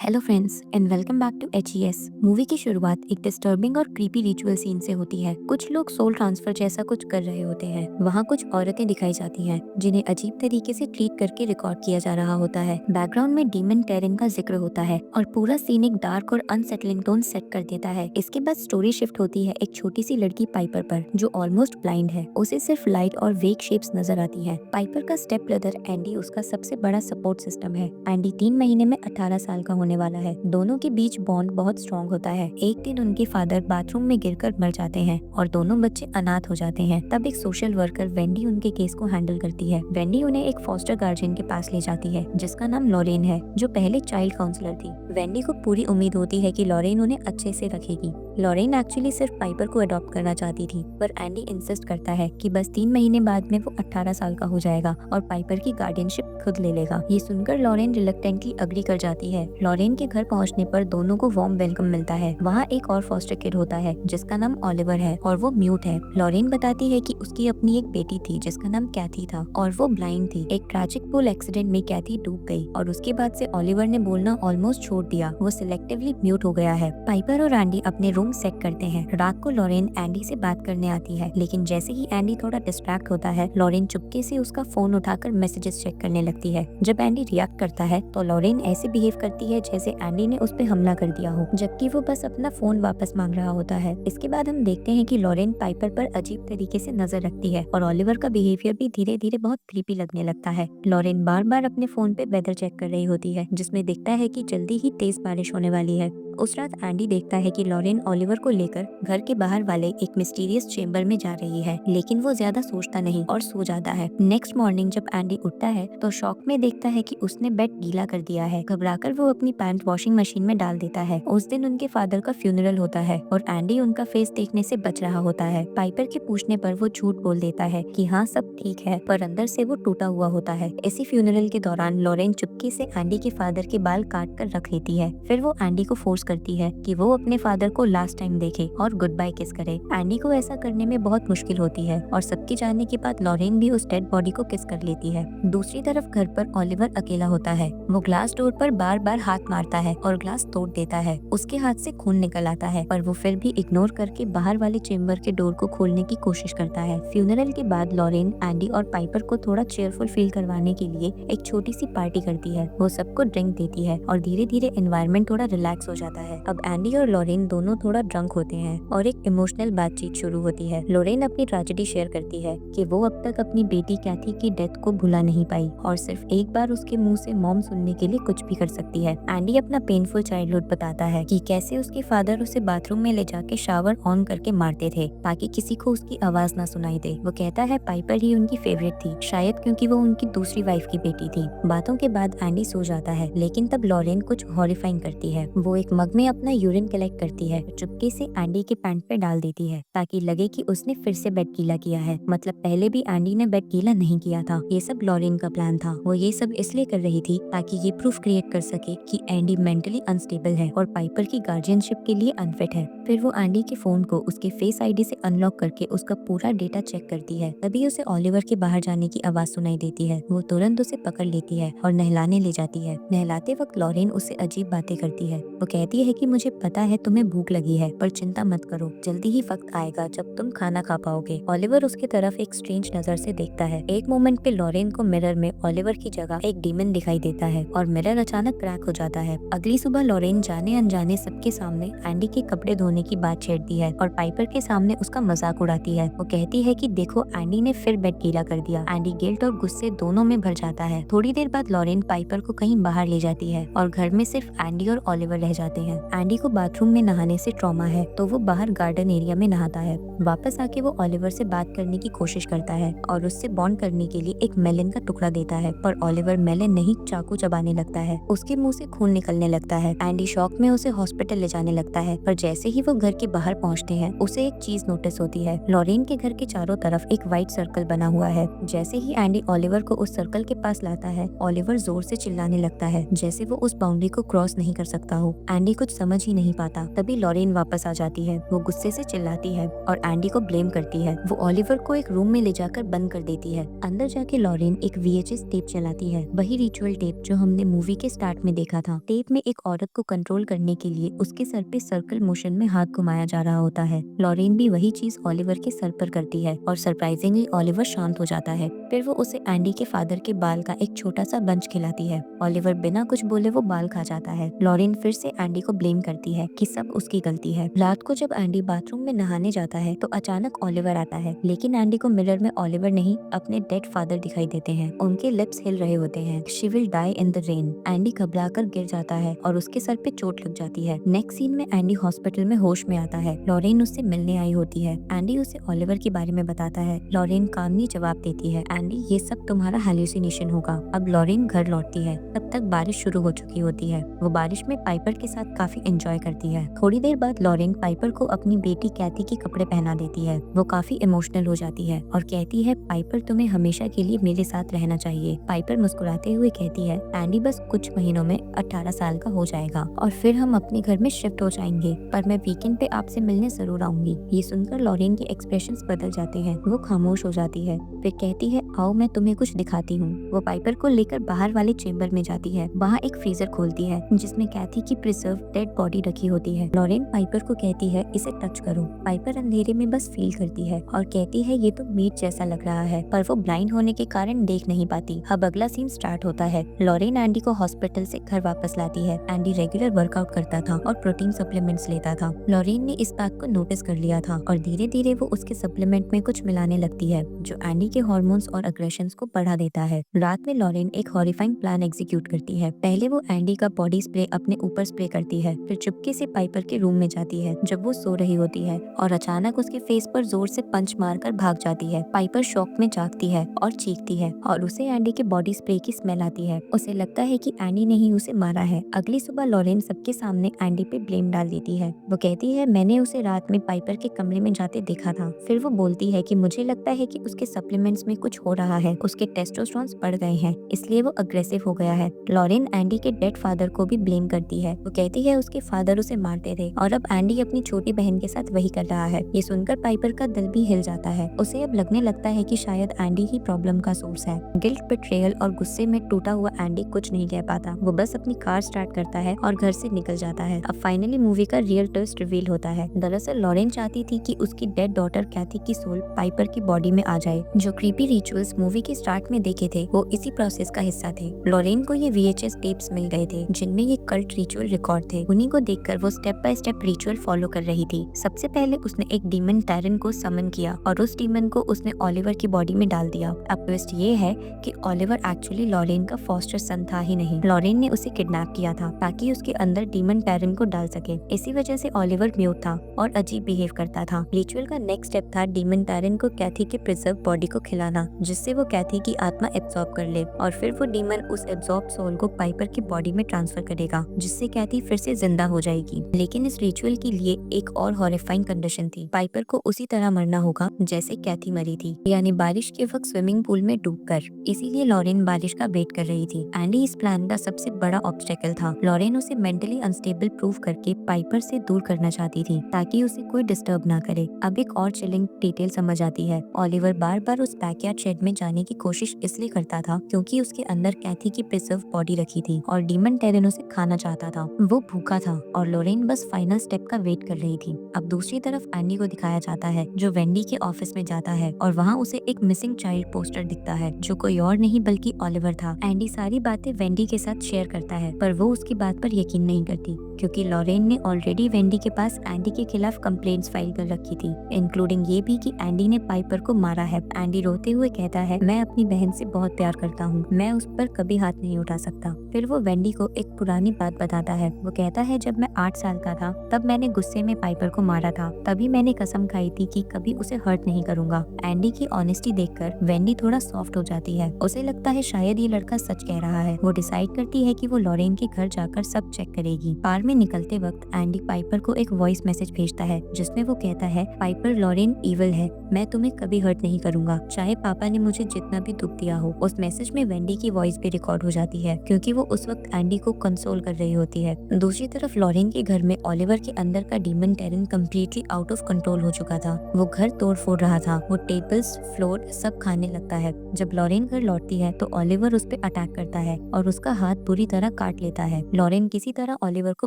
Hello friends and welcome back to HES. Movie की शुरुआत एक डिस्टर्बिंग और क्रीपी रिचुअल सीन से होती है। कुछ लोग सोल ट्रांसफर जैसा कुछ कर रहे होते हैं। वहाँ कुछ औरतें दिखाई जाती हैं जिन्हें अजीब तरीके से ट्रीट करके रिकॉर्ड किया जा रहा होता है। बैकग्राउंड में डीमन टेरन का जिक्र होता है और पूरा सीन एक डार्क और अनसेटलिंग टोन सेट कर देता है। इसके बाद स्टोरी शिफ्ट होती है एक छोटी सी लड़की पाइपर पर जो ऑलमोस्ट ब्लाइंड है। उसे सिर्फ लाइट और वेग शेप्स नजर आती है। पाइपर का स्टेप ब्रदर एंडी उसका सबसे बड़ा सपोर्ट सिस्टम है। एंडी 3 महीने में 18 साल का होने वाला है। दोनों के बीच बॉन्ड बहुत स्ट्रॉन्ग होता है। एक दिन उनके फादर बाथरूम में गिरकर मर जाते हैं और दोनों बच्चे अनाथ हो जाते हैं। तब एक सोशल वर्कर वेंडी उनके केस को हैंडल करती है। वेंडी उन्हें एक फॉस्टर गार्जियन के पास ले जाती है जिसका नाम लॉरेन है, जो पहले चाइल्ड काउंसलर थी। वेंडी को पूरी उम्मीद होती है कि लॉरेन उन्हें अच्छे से रखेगी। लॉरेन एक्चुअली सिर्फ पाइपर को अडॉप्ट करना चाहती थी, पर एंडी इंसिस्ट करता है कि बस 3 महीने बाद में वो 18 साल का हो जाएगा और पाइपर की गार्डियनशिप खुद ले लेगा। ये सुनकर लॉरेन रिलक्टेंटली अग्री कर जाती है। लॉरेन के घर पहुंचने पर दोनों को वार्म वेलकम मिलता है। वहाँ एक और फॉस्टर किड होता है जिसका नाम ओलिवर है और वो म्यूट है। लॉरेन बताती है कि उसकी अपनी एक बेटी थी जिसका नाम कैथी था और वो ब्लाइंड थी। एक ट्रैजिक पूल एक्सीडेंट में कैथी डूब गई और उसके बाद से ओलिवर ने बोलना ऑलमोस्ट छोड़ दिया। वो सिलेक्टिवली म्यूट हो गया है। पाइपर और एंडी अपने रूम सेट करते हैं। रात को लॉरेन एंडी से बात करने आती है, लेकिन जैसे ही एंडी थोड़ा डिस्ट्रैक्ट होता है, लॉरेन चुपके से उसका फोन उठाकर मैसेजेस चेक करने लगती है। जब एंडी रिएक्ट करता है तो लॉरेन ऐसे बिहेव करती है जैसे एंडी ने उस पे हमला कर दिया हो, जबकि वो बस अपना फोन वापस मांग रहा होता है। इसके बाद हम देखते हैं कि लॉरेन पाइपर पर अजीब तरीके से नजर रखती है और ओलिवर का बिहेवियर भी धीरे धीरे बहुत क्रीपी लगने लगता है। लॉरेन बार बार अपने फोन पे वेदर चेक कर रही होती है जिसमें दिखता है कि जल्दी ही तेज बारिश होने वाली है। उस रात एंडी देखता है कि लॉरेन ओलिवर को लेकर घर के बाहर वाले एक मिस्टीरियस चेंबर में जा रही है, लेकिन वो ज्यादा सोचता नहीं और सो जाता है। नेक्स्ट मॉर्निंग जब एंडी उठता है तो शॉक में देखता है कि उसने बेड गीला कर दिया है। घबराकर वो अपनी पैंट वॉशिंग मशीन में डाल देता है। उस दिन उनके फादर का फ्यूनरल होता है और एंडी उनका फेस देखने से बच रहा होता है। पाइपर के पूछने पर वो झूठ बोल देता है कि हाँ सब ठीक है, पर अंदर से वो टूटा हुआ होता है। इसी फ्यूनरल के दौरान लॉरेन चुपके से एंडी के फादर के बाल काट कर रख लेती है। फिर वो एंडी को फोर्स करती है कि वो अपने फादर को लास्ट टाइम देखे और गुड बाय किस करे। एंडी को ऐसा करने में बहुत मुश्किल होती है और सबके जाने के बाद लॉरेन भी उस डेड बॉडी को किस कर लेती है। दूसरी तरफ घर पर ओलिवर अकेला होता है। वो ग्लास डोर पर बार बार हाथ मारता है और ग्लास तोड़ देता है। उसके हाथ से खून निकल आता है, पर वो फिर भी इग्नोर करके बाहर वाले चेम्बर के डोर को खोलने की कोशिश करता है। फ्यूनरल के बाद लॉरेन एंडी और पाइपर को थोड़ा चेयरफुल फील करवाने के लिए एक छोटी सी पार्टी करती है। वो सबको ड्रिंक देती है और धीरे धीरे एनवायरनमेंट थोड़ा रिलैक्स हो जाता है। अब एंडी और लॉरेन दोनों थोड़ा ड्रंक होते हैं और एक इमोशनल बातचीत शुरू होती है। लॉरेन अपनी ट्रेजेडी शेयर करती है कि वो अब तक अपनी बेटी कैथी की डेथ को भुला नहीं पाई और सिर्फ एक बार उसके मुंह से मॉम सुनने के लिए कुछ भी कर सकती है। एंडी अपना पेनफुल चाइल्डहुड बताता है कि कैसे उसके फादर उसे बाथरूम में ले जाके शावर ऑन करके मारते थे ताकि किसी को उसकी आवाज ना सुनाई दे। वो कहता है पाइपर ही उनकी फेवरेट थी, शायद क्योंकि वो उनकी दूसरी वाइफ की बेटी थी। बातों के बाद एंडी सो जाता है, लेकिन तब लॉरेन कुछ हॉरिफाइंग करती है। वो एक मग में अपना यूरिन कलेक्ट करती है, चुपके से एंडी के पैंट पे डाल देती है ताकि लगे कि उसने फिर से बेड गीला किया है। मतलब पहले भी एंडी ने बेड गीला नहीं किया था। ये सब लॉरेन का प्लान था। वो ये सब इसलिए कर रही थी ताकि ये प्रूफ क्रिएट कर सके कि एंडी मेंटली अनस्टेबल है और पाइपर की गार्जियनशिप के लिए अनफिट है। फिर वो एंडी के फोन को उसके फेस आईडी से अनलॉक करके उसका पूरा डेटा चेक करती है। तभी उसे ओलिवर के बाहर जाने की आवाज सुनाई देती है। वो तुरंत उसे पकड़ लेती है और नहलाने ले जाती है। नहलाते वक्त लॉरेन उससे अजीब बातें करती है। वो कहती है कि मुझे पता है तुम्हें भूख लगी है, पर चिंता मत करो, जल्दी ही वक्त आएगा जब तुम खाना खा पाओगे। ओलिवर उसकी तरफ एक स्ट्रेंज नजर से देखता है। एक मोमेंट पे लॉरेन को मिरर में ओलिवर की जगह एक डीमन दिखाई देता है और मिरर अचानक क्रैक हो जाता है। अगली सुबह लॉरेन जाने अनजाने सबके सामने एंडी के कपड़े धोने की बात छेड़ती है और पाइपर के सामने उसका मजाक उड़ाती है। वो कहती है कि देखो एंडी ने फिर बेड गीला कर दिया। एंडी गिल्ट और गुस्से दोनों में भर जाता है। थोड़ी देर बाद लॉरेन पाइपर को कहीं बाहर ले जाती है और घर में सिर्फ एंडी और ओलिवर रह जाते हैं। एंडी को बाथरूम में नहाने से ट्रॉमा है तो वो बाहर गार्डन एरिया में नहाता है। वापस आके वो ओलिवर से बात करने की कोशिश करता है और उससे बॉन्ड करने के लिए एक मेलन का टुकड़ा देता है, पर ओलिवर मेलन नहीं चाकू चबाने लगता है। उसके मुंह से खून निकलने लगता है। एंडी शॉक में उसे हॉस्पिटल ले जाने लगता है, पर जैसे ही वो घर के बाहर पहुंचते हैं उसे एक चीज नोटिस होती है। लॉरेन के घर के चारों तरफ एक व्हाइट सर्कल बना हुआ है। जैसे ही एंडी ओलिवर को उस सर्कल के पास लाता है, ओलिवर जोर से चिल्लाने लगता है जैसे वो उस बाउंड्री को क्रॉस नहीं कर सकता हो। एंडी कुछ समझ ही नहीं पाता। तभी लॉरेन लॉरेन वापस आ जाती है। वो गुस्से से चिल्लाती है और एंडी को ब्लेम करती है। वो ओलिवर को एक रूम में ले जाकर बंद कर देती है। अंदर जाके लॉरेन एक VHS टेप चलाती है, वही रिचुअल टेप जो हमने मूवी के स्टार्ट में देखा था। टेप में एक औरत को कंट्रोल करने के लिए उसके सर पे सर्कल मोशन में हाथ घुमाया जा रहा होता है। लॉरेन भी वही चीज ओलिवर के सर पर करती है और सरप्राइजिंगली ओलिवर शांत हो जाता है। फिर वो उसे एंडी के फादर के बाल का एक छोटा सा बंच खिलाती है। ओलिवर बिना कुछ बोले वो बाल खा जाता है। लॉरेन फिर से एंडी को ब्लेम करती है कि सब उसकी गलती है। रात को जब एंडी बाथरूम में नहाने जाता है तो अचानक ओलिवर आता है, लेकिन एंडी को मिरर में ओलिवर नहीं अपने डेड फादर दिखाई देते हैं। उनके लिप्स हिल रहे होते हैं। She will die in the rain. Andy घबराकर गिर जाता है और उसके सर पे चोट लग जाती है। नेक्स्ट सीन में एंडी हॉस्पिटल में होश में आता है। लॉरेन उससे मिलने आई होती है। एंडी उसे ओलिवर के बारे में बताता है। लॉरेन कामली जवाब देती है, एंडी ये सब तुम्हारा हेलुसिनेशन होगा। अब लॉरेन घर लौटती है। तब तक बारिश शुरू हो चुकी होती है। वो बारिश में पाइपर के साथ काफी एंजॉय करती है। थोड़ी देर बाद लॉरेन पाइपर को अपनी बेटी कैथी के कपड़े पहना देती है। वो काफी इमोशनल हो जाती है और कहती है, पाइपर तुम्हें हमेशा के लिए मेरे साथ रहना चाहिए। पाइपर मुस्कुराते हुए कहती है, एंडी बस कुछ महीनों में 18 साल का हो जाएगा और फिर हम अपने घर में शिफ्ट हो जाएंगे, पर मैं वीकेंड पे आपसे मिलने जरूर आऊंगी। ये सुनकर लॉरेन के एक्सप्रेशंस बदल जाते हैं। वो खामोश हो जाती है। फिर कहती है, आओ मैं तुम्हें कुछ दिखाती हूँ। वो पाइपर को लेकर बाहर वाले चेम्बर में जाती है। वहाँ एक फ्रीजर खोलती है जिसमें कैथी की प्रिजर्व डेड बॉडी रखी होती है। लॉरेन पाइपर को कहती है, इसे टच करो। पाइपर अंधेरे में बस फील करती है और कहती है, ये तो मीट जैसा लग रहा है, पर वो ब्लाइंड होने के कारण देख नहीं पाती। अब अगला सीन स्टार्ट होता है। लॉरेन एंडी को हॉस्पिटल से घर वापस लाती है। एंडी रेगुलर वर्कआउट करता था और प्रोटीन सप्लीमेंट्स लेता था। लॉरेन ने इस बात को नोटिस कर लिया था और धीरे धीरे वो उसके सप्लीमेंट में कुछ मिलाने लगती है जो एंडी के हार्मोन्स और अग्रेशंस को बढ़ा देता है। रात में लॉरेन एक हॉरिफाइंग प्लान एग्जीक्यूट करती है। पहले वो एंडी का बॉडी स्प्रे अपने ऊपर स्प्रे करती है, फिर चुपके से पाइपर के रूम में जाती है जब वो सो रही होती है और अचानक उसके फेस पर जोर से पंच मारकर भाग जाती है। पाइपर शॉक में जागती है और चीखती है और उसे एंडी के बॉडी स्प्रे की स्मेल आती है। उसे लगता है कि एंडी ने ही उसे मारा है। अगली सुबह लॉरेन सबके सामने एंडी पे ब्लेम डाल देती है। वो कहती है, मैंने उसे रात में पाइपर के कमरे में जाते देखा था। फिर वो बोलती है कि मुझे लगता है कि उसके सप्लीमेंट्स में कुछ हो रहा है, उसके टेस्टोस्टेरोन्स बढ़ गए हैं, इसलिए वो अग्रेसिव हो गया है। लॉरेन एंडी के डेड फादर को भी ब्लेम करती है। वो कहती है उसके फादर उसे मारते थे और अब एंडी अपनी छोटी बहन के साथ वही कर रहा है। ये सुनकर पाइपर का दिल भी हिल जाता है। उसे अब लगने लगता है कि शायद एंडी ही प्रॉब्लम का सोर्स है। गिल्ट, बिट्रेयल और गुस्से में टूटा हुआ एंडी कुछ नहीं कह पाता। वो बस अपनी कार स्टार्ट करता है और घर से निकल जाता है। अब फाइनली मूवी का रियल ट्विस्ट रिवील होता है। दरअसल लॉरेन चाहती थी कि उसकी डेड डॉटर कैथी की सोल पाइपर की बॉडी में आ जाए। जो क्रीपी रिचुअल्स मूवी के स्टार्ट में देखे थे वो इसी प्रोसेस का हिस्सा थे। लॉरेन को ये VHS टेप्स मिल गए थे जिनमें ये कल्ट रिचुअल रिकॉर्ड थे। उन्हीं को देखकर वो step by step ritual follow कर रही थी। सबसे पहले उसने एक डीमन टैरन को समन किया और उस डीमन को उसने ओलिवर की बॉडी में डाल दिया। अब ट्विस्ट ये है कि ओलिवर एक्चुअली लॉरेन का फॉस्टर सन था ही नहीं। लॉरेन ने उसे किडनैप किया था ताकि उसके अंदर डीमन टैरन को डाल सके। इसी वजह से ओलिवर म्यूट था और अजीब बिहेव करता था। रिचुअल का नेक्स्ट स्टेप था डीमन टैरन को कैथी के प्रिजर्व बॉडी को खिलाना, जिससे वो कैथी की आत्मा एब्सॉर्ब कर ले और फिर वो डीमन उस एब्सॉर्ब सोल को पाइपर की बॉडी में ट्रांसफर करेगा, जिससे कैथी फिर से जिंदा हो जाएगी। लेकिन इस रिचुअल के लिए एक और हॉरिफाइंग कंडीशन थी। पाइपर को उसी तरह मरना होगा जैसे कैथी मरी थी, यानी बारिश के वक्त स्विमिंग पूल में डूबकर। इसीलिए लॉरेन बारिश का वेट कर रही थी। एंडी इस प्लान का सबसे बड़ा ऑब्स्टेकल था। लॉरेन उसे मेंटली अनस्टेबल प्रूव करके पाइपर से दूर करना चाहती थी ताकि उसे कोई डिस्टर्ब ना करे। अब एक और चिलिंग डिटेल समझ आती है। ओलिवर बार बार उस बैकयार्ड शेड में जाने की कोशिश इसलिए करता था क्योंकि उसके अंदर कैथी की प्रिजर्व बॉडी रखी थी और डीमन टेरन उसे खाना चाहता था। वो भूखा था और लॉरेन बस फाइनल स्टेप का वेट कर रही थी। अब दूसरी तरफ एंडी को दिखाया जाता है जो वेंडी के ऑफिस में जाता है और वहाँ उसे एक मिसिंग चाइल्ड पोस्टर दिखता है जो कोई और नहीं बल्कि ओलिवर था। एंडी सारी बातें वेंडी के साथ शेयर करता है पर वो उसकी बात पर यकीन नहीं करती क्योंकि लॉरेन ने ऑलरेडी वेंडी के पास एंडी के खिलाफ कंप्लेंट्स फाइल कर रखी थी, इंक्लूडिंग ये भी कि एंडी ने पाइपर को मारा है। एंडी रोते हुए कहता है, मैं अपनी बहन से बहुत प्यार करता हूँ, मैं उस पर कभी हाथ नहीं उठा सकता। फिर वो वेंडी को एक पुरानी बात बताता है। वो कहता है, जब मैं 8 साल का था तब मैंने गुस्से में पाइपर को मारा था, तभी मैंने कसम खाई थी कि कभी उसे हर्ट नहीं करूंगा। एंडी की ऑनेस्टी देखकर वेंडी थोड़ा सॉफ्ट हो जाती है। उसे लगता है शायद ये लड़का सच कह रहा है। वो डिसाइड करती है कि वो लॉरेन के घर जाकर सब चेक करेगी। बार में निकलते वक्त एंडी पाइपर को एक वॉइस मैसेज भेजता है जिसमें वो कहता है, पाइपर, लॉरेन इविल है, मैं तुम्हें कभी हर्ट नहीं करूंगा, चाहे पापा ने मुझे जितना भी दुख दिया हो। उस मैसेज में वेंडी की वॉइस भी रिकॉर्ड हो जाती है क्योंकि वो उस वक्त एंडी को कंसोल कर रही होती है। दूसरी तरफ लॉरेन के घर में ओलिवर के अंदर का demon terrain completely out of control हो चुका था। वो घर तोड़ फोड़ रहा था, वो टेबल्स, फ्लोर सब खाने लगता है। जब लॉरेन घर लौटती है तो ओलिवर उस पर अटैक करता है और उसका हाथ बुरी तरह काट लेता है। लॉरेन किसी तरह ओलिवर को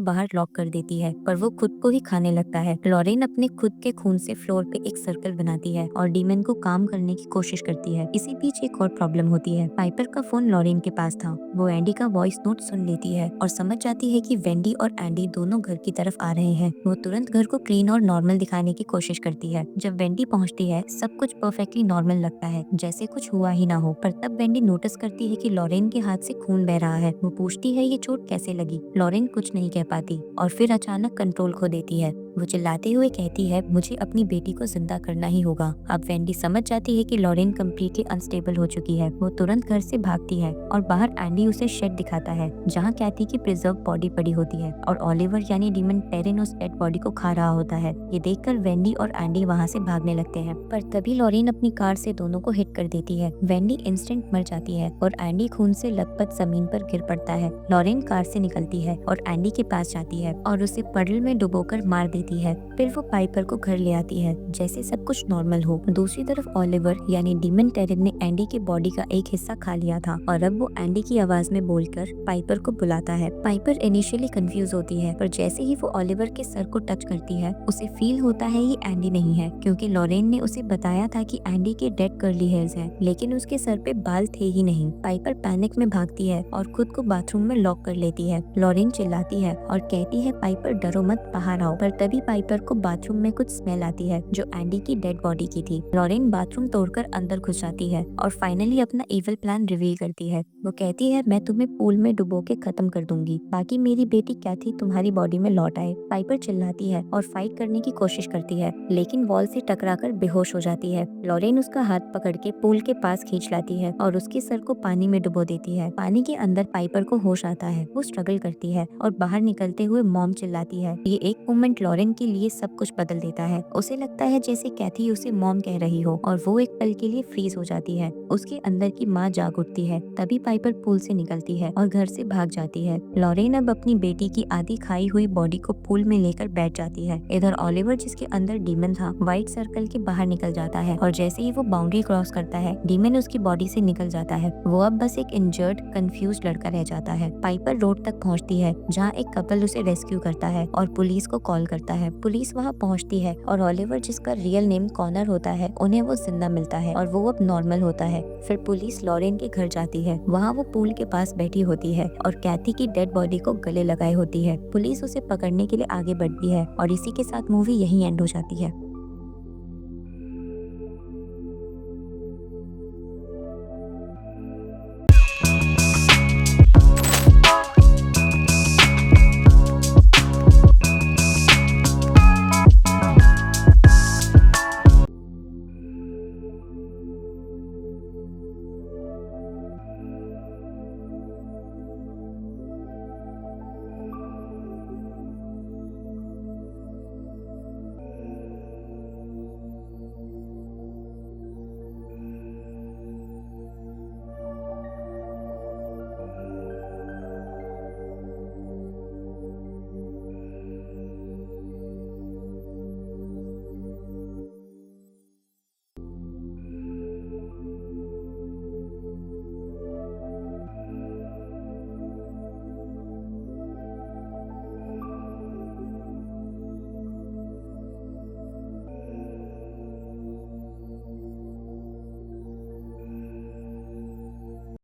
बाहर लॉक कर देती है पर वो खुद को ही खाने लगता है। लॉरेन अपने खुद के खून से फ्लोर पे एक सर्कल बनाती है और डीमन को काम करने की कोशिश करती है। इसी बीच एक और प्रॉब्लम होती है। पाइपर का फोन लॉरेन के पास था। वो एंडी का वॉइस नोट सुन लेती है और समझ जाती है कि वेंडी और एंडी दोनों घर की तरफ आ रहे हैं। वो तुरंत घर को क्लीन और नॉर्मल दिखाने की कोशिश करती है। जब वेंडी पहुंचती है सब कुछ परफेक्टली नॉर्मल लगता है, जैसे कुछ हुआ ही ना हो। पर तब वेंडी नोटिस करती है कि लॉरेन के हाथ से खून बह रहा है। वो पूछती है ये चोट कैसे लगी। लॉरेन कुछ नहीं कह पाती और फिर अचानक कंट्रोल खो देती है। वो चिल्लाते हुए कहती है, मुझे अपनी बेटी को जिंदा करना ही होगा। अब वेंडी समझ जाती है कि लॉरेन कम्प्लीटली अनस्टेबल हो चुकी है। वो तुरंत घर से भागती है और बाहर एंडी उसे शेड दिखाता है जहाँ कैथी की प्रिजर्व बॉडी पड़ी होती है और ओलिवर यानी डीमन टेरन उस डेड बॉडी को खा रहा होता है। ये देखकर वेंडी और एंडी वहाँ से भागने लगते हैं पर तभी लॉरेन अपनी कार से दोनों को हिट कर देती है। वेंडी इंस्टेंट मर जाती है और एंडी खून से लथपथ जमीन पर गिर पड़ता है। लॉरेन कार से निकलती है और एंडी के पास जाती है और उसे पडल में डुबोकर मार देती है। फिर वो पाइपर को घर ले आती है जैसे सब कुछ नॉर्मल हो। दूसरी तरफ ओलिवर यानी डीमन टेरन ने एंडी के बॉडी का एक हिस्सा खा लिया था और अब वो एंडी की आवाज में बोलकर पाइपर को बुलाता है। पाइपर इनिशियली कंफ्यूज होती है पर जैसे ही वो ओलिवर के सर को टच करती है उसे फील होता है ये एंडी नहीं है क्योंकि लॉरेन ने उसे बताया था कि एंडी के डेड कर्ली हेयर्स हैं, लेकिन उसके सर पे बाल थे ही नहीं। पाइपर पैनिक में भागती है और खुद को बाथरूम में लॉक कर लेती है। लॉरेन चिल्लाती है और कहती है, पाइपर डरो मत, बाहर आओ। पर तभी पाइपर को बाथरूम में कुछ स्मेल आती है जो एंडी की डेड बॉडी की थी। लॉरेन बाथरूम तोड़कर अंदर घुस जाती है और फाइनली अपना इविल प्लान रिवील करती है। वो कहती है, मैं तुम्हें पूल में डुबो के खत्म कर दूंगी, बाकी मेरी बेटी कैथी तुम्हारी बॉडी में लौट आए। पाइपर चिल्लाती है और फाइट करने की कोशिश करती है लेकिन वॉल से टकराकर बेहोश हो जाती है। लॉरेन उसका हाथ पकड़ के पूल के पास खींच लाती है और उसके सर को पानी में डुबो देती है। पानी के अंदर पाइपर को होश आता है। वो स्ट्रगल करती है और बाहर निकलते हुए मॉम चिल्लाती है। ये एक मोमेंट लॉरेन के लिए सब कुछ बदल देता है। उसे लगता है जैसे कैथी उसे मॉम कह रही हो और वो एक पल के लिए फ्रीज हो जाती है। उसके अंदर की माँ जाग उठती है। तभी पाइपर पूल से निकलती है और घर से भाग जाती है। लॉरेन अब अपनी बेटी की आधी खाई हुई बॉडी को पूल में लेकर बैठ जाती है। इधर ओलिवर जिसके अंदर डीमन था व्हाइट सर्कल के बाहर निकल जाता है और जैसे ही वो बाउंड्री क्रॉस करता है डीमन उसकी बॉडी से निकल जाता है। वो अब बस एक इंजर्ड कंफ्यूज लड़का रह जाता है। पाइपर रोड तक पहुंचती है जहां एक कपल उसे रेस्क्यू करता है और पुलिस को कॉल करता है। पुलिस वहां पहुंचती है और ओलिवर जिसका रियल नेम कॉनर होता है उन्हें वो जिंदा मिलता है और वो अब नॉर्मल होता है। फिर पुलिस लॉरेन के घर जाती है। वहाँ वो पूल के पास बैठी होती है और कैथी की डेड बॉडी को गले लगाए होती है। पुलिस उसे पकड़ने के लिए आगे बढ़ती है और इसी के साथ मूवी यहीं एंड हो जाती है।